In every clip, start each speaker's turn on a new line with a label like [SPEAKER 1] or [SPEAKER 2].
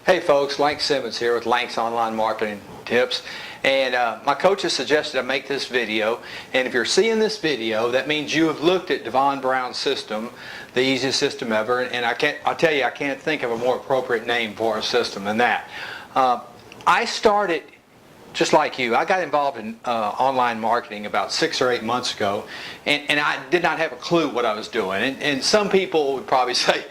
[SPEAKER 1] Hey folks, Lank Simmons here with Lank's Online Marketing Tips. And my coach has suggested I make this video. And if you're seeing this video, that means you have looked at Devon Brown's system, the easiest system ever. And I'll tell you, I can't think of a more appropriate name for a system than that. I started just like you. I got involved in online marketing about 6 or 8 months ago, and I did not have a clue what I was doing. And some people would probably say,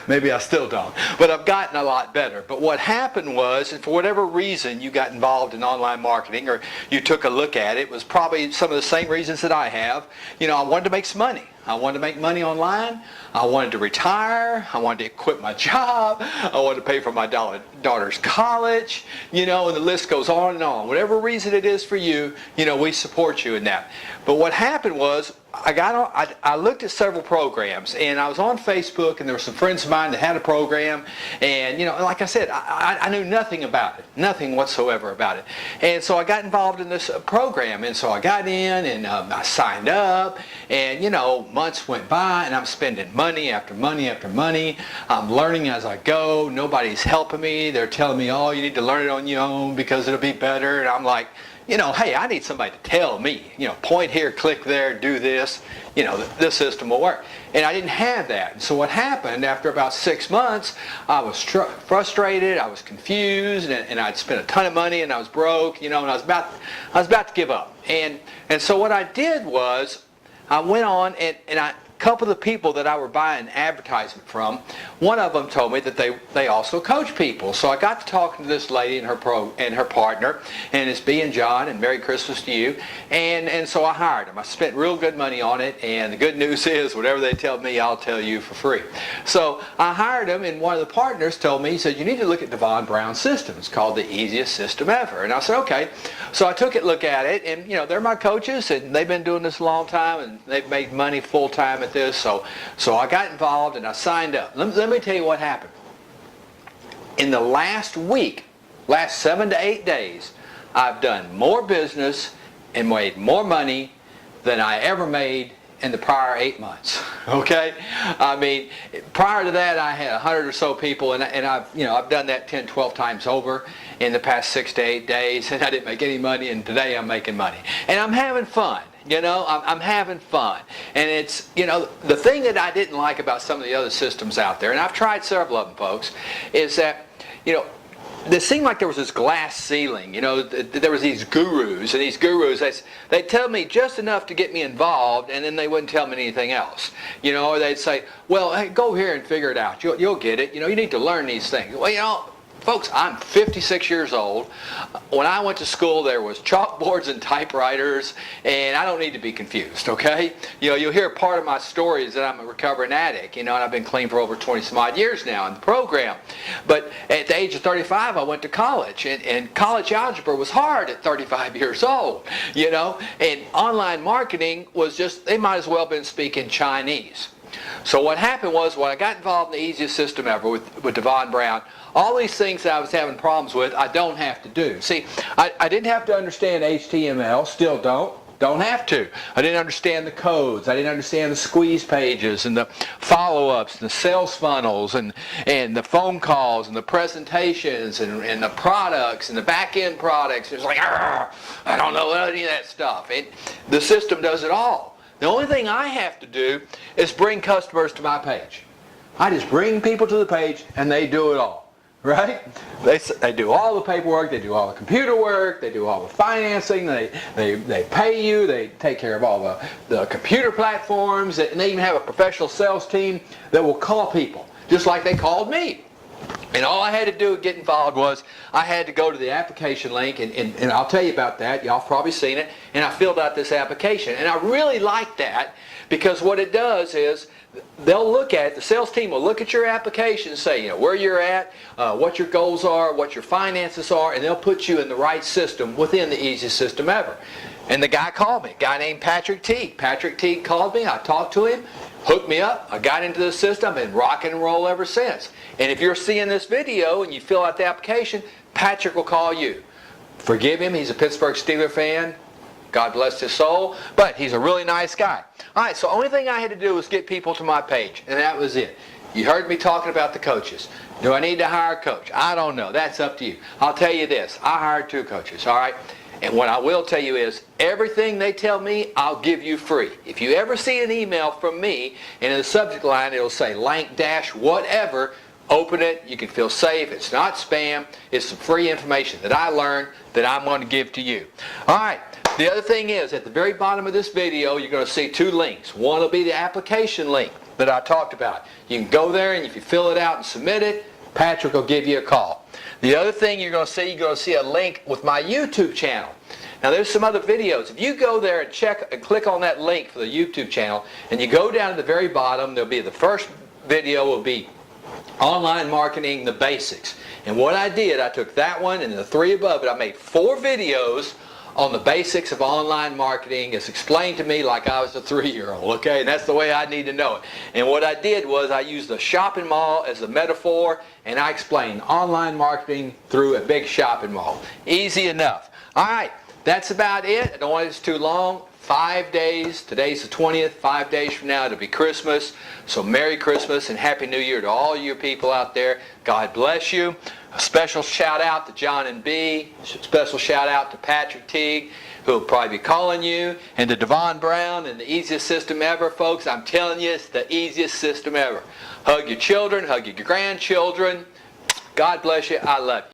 [SPEAKER 1] maybe I still don't, but I've gotten a lot better. But what happened was, and for whatever reason you got involved in online marketing or you took a look at it, was probably some of the same reasons that I have. You know, I wanted to make some money. I wanted to make money online. I wanted to retire. I wanted to quit my job. I wanted to pay for my daughter's college. You know, and the list goes on and on. Whatever reason it is for you, you know, we support you in that. But what happened was, I looked at several programs, and I was on Facebook, and there were some friends of mine that had a program, and you know, like I said, I knew nothing about it, nothing whatsoever about it. And so I got involved in this program, and so I got in, and I signed up, and you know, months went by, and I'm spending money after money after money. I'm learning as I go. Nobody's helping me. They're telling me, oh, you need to learn it on your own because it'll be better. And I'm like, you know, hey, I need somebody to tell me, you know, point here, click there, do this, you know, this system will work. And I didn't have that. And so what happened, after about 6 months, I was frustrated, I was confused, and I'd spent a ton of money, and I was broke, you know, and I was about to give up. And so what I did was, I went on, and a couple of the people that I were buying advertisement from, one of them told me that they also coach people. So I got to talking to this lady and her partner, and it's B and John, and Merry Christmas to you. And so I hired them. I spent real good money on it, and the good news is, whatever they tell me, I'll tell you for free. So I hired them, and one of the partners told me, he said, you need to look at Devon Brown's system. It's called the easiest system ever. And I said, okay. So I took a look at it, and you know, they're my coaches, and they've been doing this a long time, and they've made money full time at this. So I got involved, and I signed up. Let me tell you what happened. In the last week, last 7 to 8 days, I've done more business and made more money than I ever made in the prior 8 months. Okay, I mean, prior to that, I had 100 or so people, and I've done that 10, 12 times over in the past 6 to 8 days, and I didn't make any money. And today, I'm making money, and I'm having fun. You know, I'm having fun. And it's, you know, the thing that I didn't like about some of the other systems out there, and I've tried several of them, folks, is that, you know, it seemed like there was this glass ceiling. You know, there was these gurus, and these gurus, they'd tell me just enough to get me involved, and then they wouldn't tell me anything else. You know, or they'd say, well, hey, go here and figure it out. You'll get it. You know, you need to learn these things. Well, you know, folks, I'm 56 years old. When I went to school, there was chalkboards and typewriters, and I don't need to be confused, okay? You know, you'll hear part of my story is that I'm a recovering addict, you know, and I've been clean for over 20 some odd years now in the program. But at the age of 35, I went to college, and college algebra was hard at 35 years old, you know, and online marketing was just, they might as well have been speaking Chinese. So what happened was, when I got involved in the easiest system ever with Devon Brown, all these things that I was having problems with, I don't have to do. See, I didn't have to understand HTML, still don't have to. I didn't understand the codes. I didn't understand the squeeze pages and the follow-ups and the sales funnels and the phone calls and the presentations and the products and the back-end products. It's like, I don't know any of that stuff. The system does it all. The only thing I have to do is bring customers to my page. I just bring people to the page, and they do it all. Right? They do all the paperwork, they do all the computer work, they do all the financing, they pay you, they take care of all the computer platforms, and they even have a professional sales team that will call people, just like they called me. And all I had to do to get involved was, I had to go to the application link, and I'll tell you about that. Y'all have probably seen it. And I filled out this application. And I really like that, because what it does is, they'll look at it, the sales team will look at your application and say, you know, where you're at, what your goals are, what your finances are, and they'll put you in the right system within the easiest system ever. And the guy called me, a guy named Patrick Teague. Patrick Teague called me, I talked to him, hooked me up, I got into the system, and rock and roll ever since. And if you're seeing this video and you fill out the application, Patrick will call you. Forgive him, he's a Pittsburgh Steelers fan. God bless his soul, but he's a really nice guy. All right, so the only thing I had to do was get people to my page, and that was it. You heard me talking about the coaches. Do I need to hire a coach? I don't know. That's up to you. I'll tell you this. I hired 2 coaches, all right? And what I will tell you is everything they tell me, I'll give you free. If you ever see an email from me, and in the subject line it'll say Lank-whatever, open it. You can feel safe. It's not spam. It's some free information that I learned that I'm going to give to you. All right. The other thing is, at the very bottom of this video, you're going to see 2 links. One will be the application link that I talked about. You can go there, and if you fill it out and submit it, Patrick will give you a call. The other thing you're going to see a link with my YouTube channel. Now there's some other videos. If you go there and check and click on that link for the YouTube channel, and you go down to the very bottom, there'll be the first video will be Online Marketing, the Basics. And what I did, I took that one and the 3 above it. I made 4 videos on the basics of online marketing. It's explained to me like I was a 3-year-old, okay? And that's the way I need to know it. And what I did was I used the shopping mall as a metaphor, and I explained online marketing through a big shopping mall. Easy enough. All right, that's about it. I don't want it too long. 5 days. Today's the 20th. 5 days from now it'll be Christmas. So Merry Christmas and Happy New Year to all you people out there. God bless you. A special shout out to John and B. Special shout out to Patrick Teague, who will probably be calling you, and to Devon Brown, and the easiest system ever, folks. I'm telling you, it's the easiest system ever. Hug your children, hug your grandchildren. God bless you. I love you.